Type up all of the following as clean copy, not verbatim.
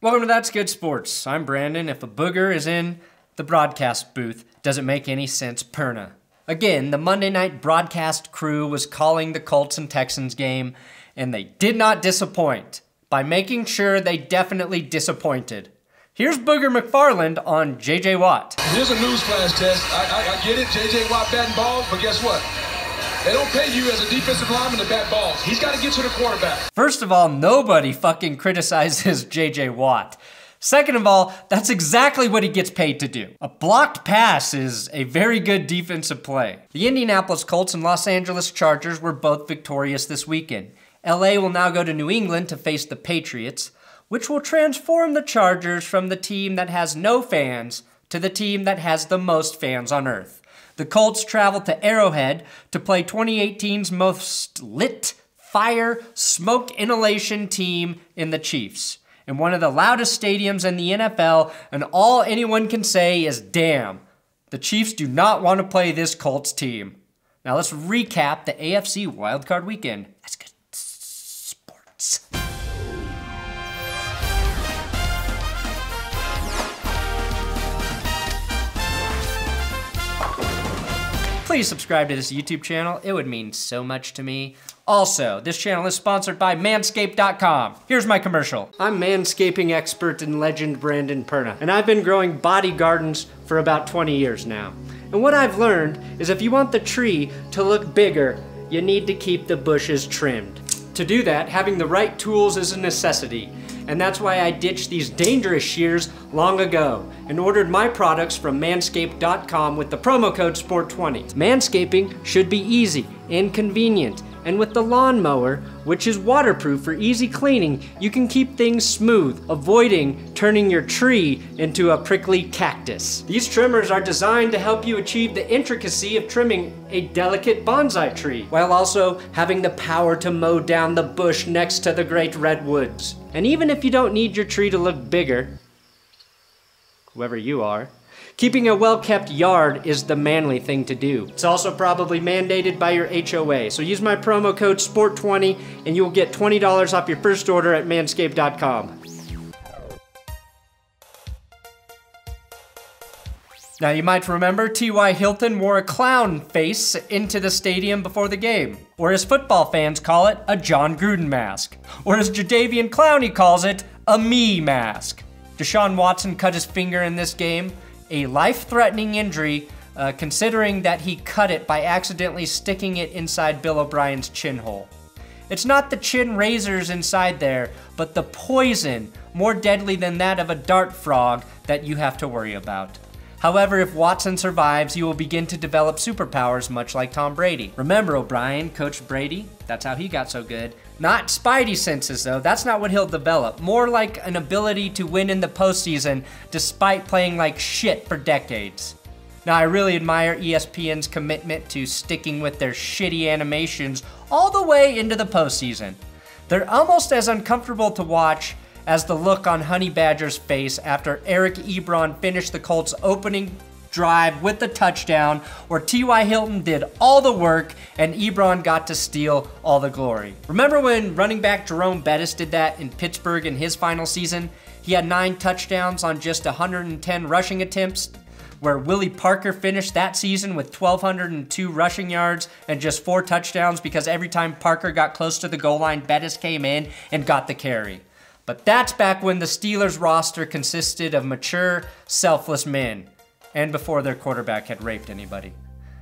Welcome to That's Good Sports. I'm Brandon. If a booger is in the broadcast booth, does it make any sense, Perna? Again, the Monday night broadcast crew was calling the Colts and Texans game, and they did not disappoint by making sure they definitely disappointed. Here's Booger McFarland on J.J. Watt. Here's a newsflash test. I get it, J.J. Watt batting balls, but guess what? They don't pay you as a defensive lineman to bat balls. He's got to get to the quarterback. First of all, nobody fucking criticizes J.J. Watt. Second of all, that's exactly what he gets paid to do. A blocked pass is a very good defensive play. The Indianapolis Colts and Los Angeles Chargers were both victorious this weekend. LA will now go to New England to face the Patriots, which will transform the Chargers from the team that has no fans to the team that has the most fans on earth. The Colts travel to Arrowhead to play 2018's most lit, fire, smoke inhalation team in the Chiefs, in one of the loudest stadiums in the NFL, and all anyone can say is, damn, the Chiefs do not want to play this Colts team. Now let's recap the AFC wildcard weekend. That's good sports. Please subscribe to this YouTube channel. It would mean so much to me. Also, this channel is sponsored by Manscaped.com. Here's my commercial. I'm manscaping expert and legend Brandon Perna, and I've been growing body gardens for about 20 years now. And what I've learned is if you want the tree to look bigger, you need to keep the bushes trimmed. To do that, having the right tools is a necessity. And that's why I ditched these dangerous shears long ago and ordered my products from Manscaped.com with the promo code SPORT20. Manscaping should be easy and convenient, and with the lawnmower, which is waterproof for easy cleaning, you can keep things smooth, avoiding turning your tree into a prickly cactus. These trimmers are designed to help you achieve the intricacy of trimming a delicate bonsai tree, while also having the power to mow down the bush next to the great redwoods. And even if you don't need your tree to look bigger, whoever you are, keeping a well-kept yard is the manly thing to do. It's also probably mandated by your HOA. So use my promo code SPORT20 and you will get $20 off your first order at manscaped.com. Now you might remember T.Y. Hilton wore a clown face into the stadium before the game. Or as football fans call it, a John Gruden mask. Or as Jadeveon Clowney calls it, a me mask. Deshaun Watson cut his finger in this game, a life-threatening injury, considering that he cut it by accidentally sticking it inside Bill O'Brien's chin hole. It's not the chin razors inside there, but the poison, more deadly than that of a dart frog, that you have to worry about. However, if Watson survives, he will begin to develop superpowers much like Tom Brady. Remember O'Brien coached Brady? That's how he got so good. Not spidey senses though, that's not what he'll develop. More like an ability to win in the postseason despite playing like shit for decades. Now I really admire ESPN's commitment to sticking with their shitty animations all the way into the postseason. They're almost as uncomfortable to watch as the look on Honey Badger's face after Eric Ebron finished the Colts' opening drive with the touchdown, where T.Y. Hilton did all the work and Ebron got to steal all the glory. Remember when running back Jerome Bettis did that in Pittsburgh in his final season? He had 9 touchdowns on just 110 rushing attempts, where Willie Parker finished that season with 1,202 rushing yards and just 4 touchdowns because every time Parker got close to the goal line, Bettis came in and got the carry. But that's back when the Steelers roster consisted of mature, selfless men, and before their quarterback had raped anybody.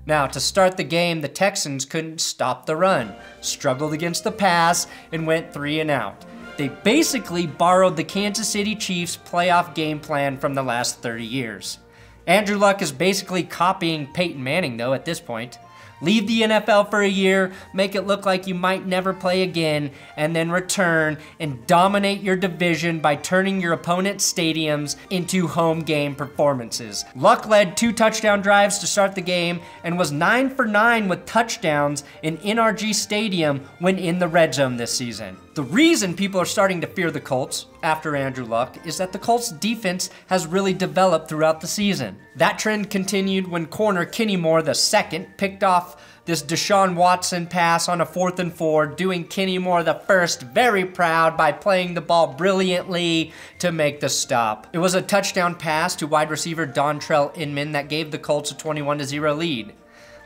Now, to start the game, the Texans couldn't stop the run, struggled against the pass, and went 3 and out. They basically borrowed the Kansas City Chiefs' playoff game plan from the last 30 years. Andrew Luck is basically copying Peyton Manning, though, at this point. Leave the NFL for a year, make it look like you might never play again, and then return and dominate your division by turning your opponent's stadiums into home game performances. Luck led 2 touchdown drives to start the game and was 9 for 9 with touchdowns in NRG Stadium when in the red zone this season. The reason people are starting to fear the Colts after Andrew Luck is that the Colts defense has really developed throughout the season. That trend continued when corner Kenny Moore II picked off this Deshaun Watson pass on a 4th and 4, doing Kenny Moore the first very proud by playing the ball brilliantly to make the stop. It was a touchdown pass to wide receiver Dontrelle Inman that gave the Colts a 21-0 lead.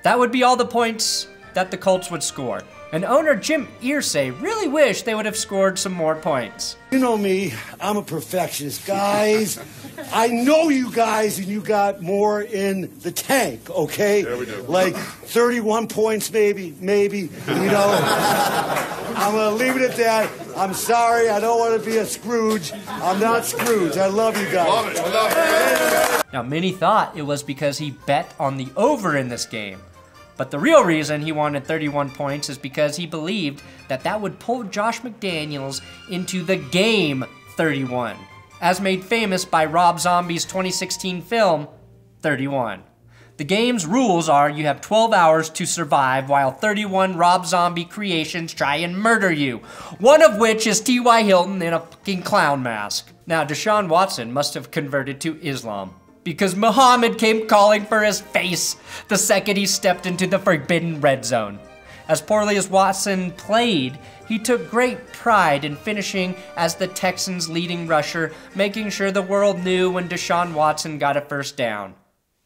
That would be all the points that the Colts would score. And owner Jim Irsay really wished they would have scored some more points. You know me, I'm a perfectionist, guys. I know you guys, and you got more in the tank, okay? Yeah, we do. Like 31 points, maybe, you know. I'm gonna leave it at that. I'm sorry, I don't want to be a Scrooge. I'm not Scrooge. I love you guys. Love it, I love it. Now, many thought it was because he bet on the over in this game. But the real reason he wanted 31 points is because he believed that that would pull Josh McDaniels into the game 31, as made famous by Rob Zombie's 2016 film, 31. The game's rules are you have 12 hours to survive while 31 Rob Zombie creations try and murder you, one of which is T.Y. Hilton in a fucking clown mask. Now, Deshaun Watson must have converted to Islam, because Muhammad came calling for his face the second he stepped into the forbidden red zone. As poorly as Watson played, he took great pride in finishing as the Texans' leading rusher, making sure the world knew when Deshaun Watson got a first down,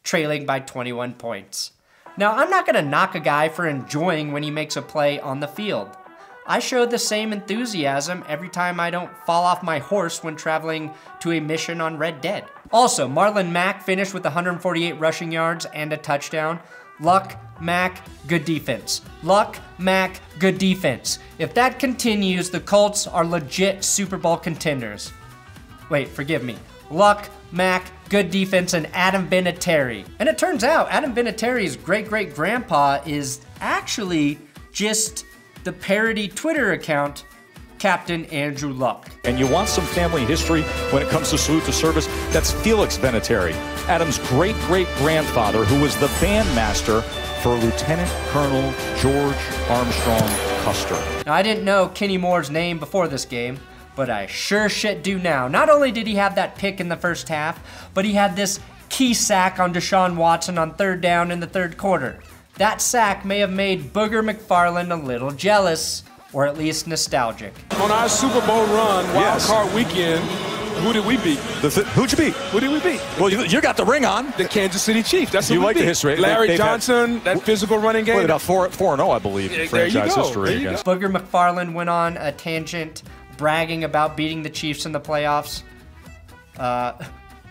trailing by 21 points. Now, I'm not gonna knock a guy for enjoying when he makes a play on the field. I show the same enthusiasm every time I don't fall off my horse when traveling to a mission on Red Dead. Also, Marlon Mack finished with 148 rushing yards and a touchdown. Luck, Mack, good defense. Luck, Mack, good defense. If that continues, the Colts are legit Super Bowl contenders. Wait, forgive me. Luck, Mack, good defense, and Adam Vinatieri. And it turns out Adam Vinatieri's great-great-grandpa is actually just the parody Twitter account, Captain Andrew Luck. And you want some family history when it comes to salute to service? That's Felix Vinatieri, Adam's great-great-grandfather, who was the bandmaster for Lieutenant Colonel George Armstrong Custer. Now, I didn't know Kenny Moore's name before this game, but I sure shit do now. Not only did he have that pick in the first half, but he had this key sack on Deshaun Watson on 3rd down in the 3rd quarter. That sack may have made Booger McFarland a little jealous, or at least nostalgic. On our Super Bowl run, wild card weekend, who did we beat? Who'd you beat? Who did we beat? Well, you got the ring on. The Kansas City Chiefs. That's who You we like beat. the history. Larry Johnson, that physical running game. Well, about 4-0, I believe, in franchise history against. Booger McFarland went on a tangent bragging about beating the Chiefs in the playoffs.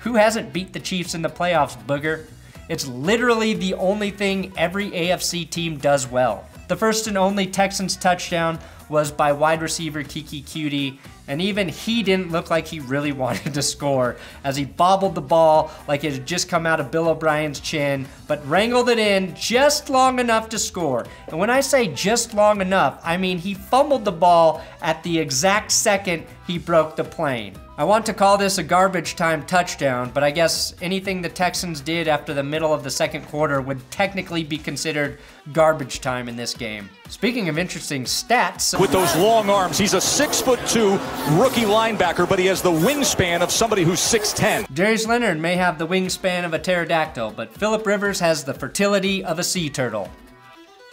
Who hasn't beat the Chiefs in the playoffs, Booger? It's literally the only thing every AFC team does well. The first and only Texans touchdown was by wide receiver Kiki Cutie, and even he didn't look like he really wanted to score as he bobbled the ball like it had just come out of Bill O'Brien's chin, but wrangled it in just long enough to score. And when I say just long enough, I mean he fumbled the ball at the exact second he broke the plane. I want to call this a garbage time touchdown, but I guess anything the Texans did after the middle of the 2nd quarter would technically be considered garbage time in this game. Speaking of interesting stats, With those long arms, he's a 6'2" rookie linebacker, but he has the wingspan of somebody who's 6'10". Darius Leonard may have the wingspan of a pterodactyl, but Phillip Rivers has the fertility of a sea turtle.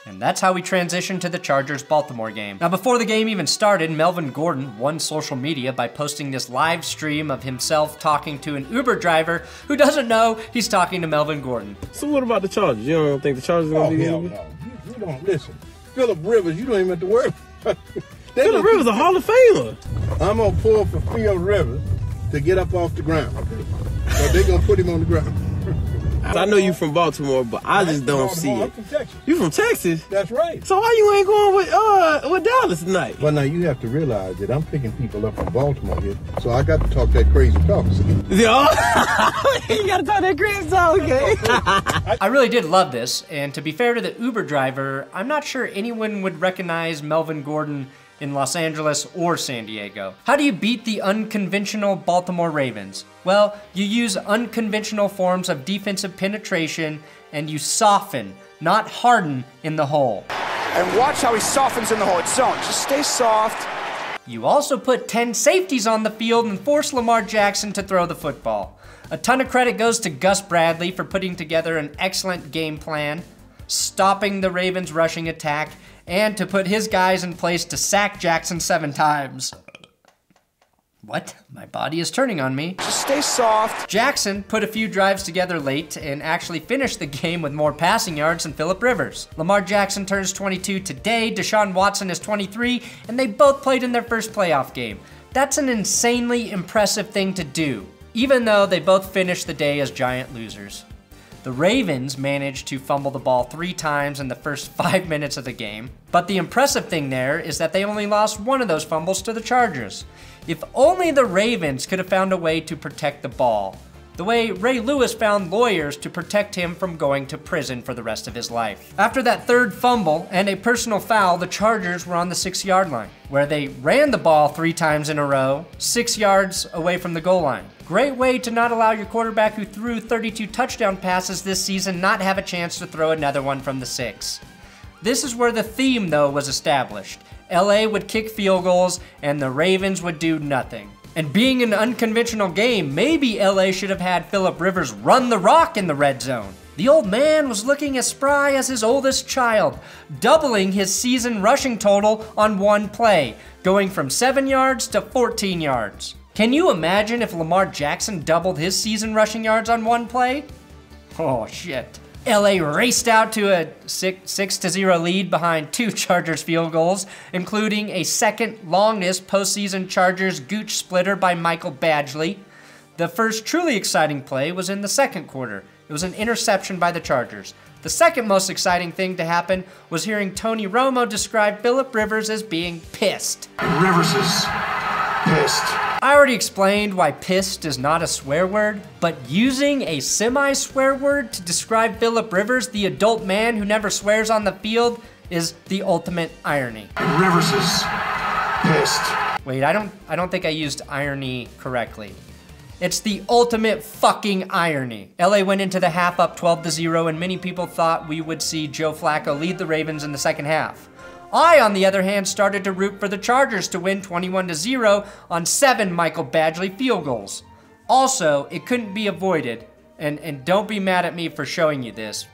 And that's how we transition to the Chargers-Baltimore game. Now, before the game even started, Melvin Gordon won social media by posting this live stream of himself talking to an Uber driver who doesn't know he's talking to Melvin Gordon. So what about the Chargers? You don't think the Chargers are going to be good? No. You don't listen. Phillip Rivers, you don't even have to worry. Phillip Rivers, a Hall of Famer. I'm going to pull for Phillip Rivers to get up off the ground. Okay? So they're going to put him on the ground. I know you from Baltimore, but I just don't see it. I'm from Texas. You from Texas? That's right. So why you ain't going with Dallas tonight? Well, now you have to realize that I'm picking people up from Baltimore here, so I got to talk that crazy talk. Yeah, you got to talk that crazy talk, okay? I really did love this, and to be fair to the Uber driver, I'm not sure anyone would recognize Melvin Gordon in Los Angeles or San Diego. How do you beat the unconventional Baltimore Ravens? Well, you use unconventional forms of defensive penetration and you soften, not harden, in the hole. And watch how he softens in the hole. It's zone. Just stay soft. You also put 10 safeties on the field and force Lamar Jackson to throw the football. A ton of credit goes to Gus Bradley for putting together an excellent game plan. stopping the Ravens' rushing attack, and to put his guys in place to sack Jackson 7 times. What? My body is turning on me. Just stay soft. Jackson put a few drives together late and actually finished the game with more passing yards than Phillip Rivers. Lamar Jackson turns 22 today, Deshaun Watson is 23, and they both played in their first playoff game. That's an insanely impressive thing to do, even though they both finished the day as giant losers. The Ravens managed to fumble the ball 3 times in the first 5 minutes of the game, but the impressive thing there is that they only lost one of those fumbles to the Chargers. If only the Ravens could have found a way to protect the ball, the way Ray Lewis found lawyers to protect him from going to prison for the rest of his life. After that third fumble and a personal foul, the Chargers were on the 6-yard line, where they ran the ball 3 times in a row, 6 yards away from the goal line. Great way to not allow your quarterback who threw 32 touchdown passes this season not have a chance to throw another one from the 6. This is where the theme, though, was established. LA would kick field goals and the Ravens would do nothing. And being an unconventional game, maybe LA should have had Phillip Rivers run the rock in the red zone. The old man was looking as spry as his oldest child, doubling his season rushing total on one play, going from 7 yards to 14 yards. Can you imagine if Lamar Jackson doubled his season rushing yards on one play? Oh shit. LA raced out to a 6-0 lead behind 2 Chargers field goals, including a second longest postseason Chargers gooch splitter by Michael Badgley. The first truly exciting play was in the second quarter. It was an interception by the Chargers. The second most exciting thing to happen was hearing Tony Romo describe Phillip Rivers as being pissed. Rivers is pissed. I already explained why pissed is not a swear word, but using a semi-swear word to describe Phillip Rivers, the adult man who never swears on the field, is the ultimate irony. Rivers is pissed. Wait, I don't think I used irony correctly. It's the ultimate fucking irony. LA went into the half up 12-0, and many people thought we would see Joe Flacco lead the Ravens in the second half. I, on the other hand, started to root for the Chargers to win 21-0 on 7 Michael Badgley field goals. Also, it couldn't be avoided, and don't be mad at me for showing you this.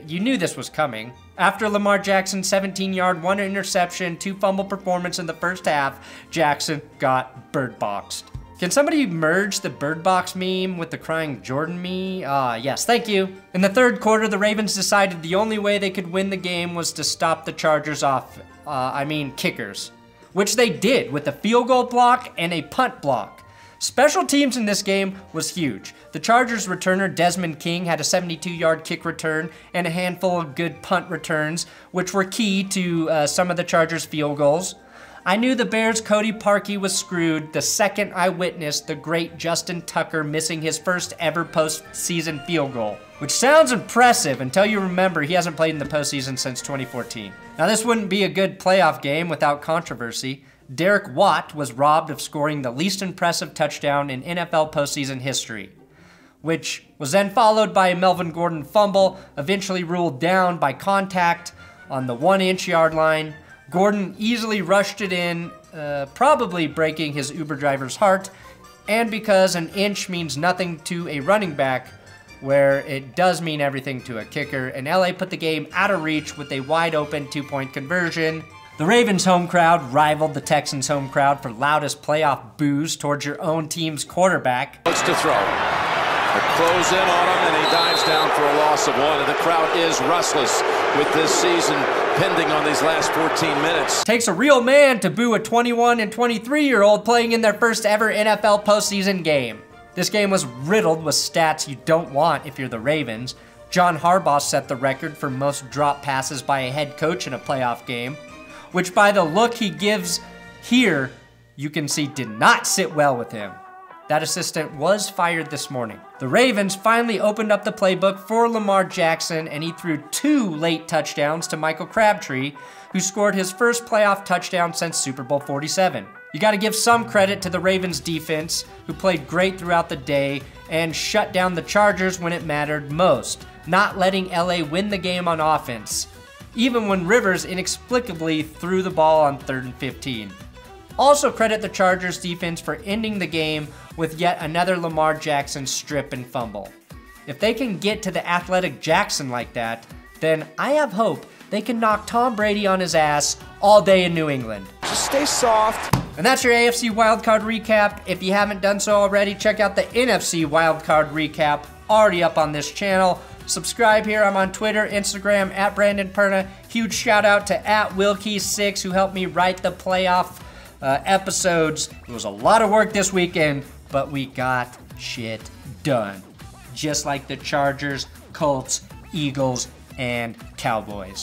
You knew this was coming. After Lamar Jackson's 17-yard, 1 interception, 2 fumble performance in the first half, Jackson got bird boxed. Can somebody merge the bird box meme with the crying Jordan me? Yes, thank you. In the third quarter, the Ravens decided the only way they could win the game was to stop the Chargers off, kickers. Which they did with a field goal block and a punt block. Special teams in this game was huge. The Chargers returner Desmond King had a 72-yard kick return and a handful of good punt returns, which were key to some of the Chargers' field goals. I knew the Bears' Cody Parkey was screwed the second I witnessed the great Justin Tucker missing his first ever postseason field goal, which sounds impressive until you remember he hasn't played in the postseason since 2014. Now this wouldn't be a good playoff game without controversy. Derek Watt was robbed of scoring the least impressive touchdown in NFL postseason history, which was then followed by a Melvin Gordon fumble, eventually ruled down by contact on the 1-inch yard line. Gordon easily rushed it in, probably breaking his Uber driver's heart, and because an inch means nothing to a running back, where it does mean everything to a kicker, and LA put the game out of reach with a wide-open 2-point conversion. The Ravens' home crowd rivaled the Texans' home crowd for loudest playoff boos towards your own team's quarterback. Looks to throw. They close in on him, and he dives down for a loss of 1, and the crowd is restless with this season pending on these last 14 minutes. Takes a real man to boo a 21 and 23-year-old playing in their first ever NFL postseason game. This game was riddled with stats you don't want if you're the Ravens. John Harbaugh set the record for most drop passes by a head coach in a playoff game, which by the look he gives here, you can see did not sit well with him. That assistant was fired this morning. The Ravens finally opened up the playbook for Lamar Jackson, and he threw 2 late touchdowns to Michael Crabtree, who scored his first playoff touchdown since Super Bowl 47. You gotta give some credit to the Ravens defense, who played great throughout the day and shut down the Chargers when it mattered most, not letting LA win the game on offense, even when Rivers inexplicably threw the ball on 3rd and 15. Also credit the Chargers defense for ending the game with yet another Lamar Jackson strip and fumble. If they can get to the athletic Jackson like that, then I have hope they can knock Tom Brady on his ass all day in New England. Just stay soft. And that's your AFC wildcard recap. If you haven't done so already, check out the NFC wildcard recap already up on this channel. Subscribe here. I'm on Twitter, Instagram, at Brandon Perna. Huge shout out to @Wilkie6 who helped me write the playoff episodes. It was a lot of work this weekend, but we got shit done. Just like the Chargers, Colts, Eagles, and Cowboys.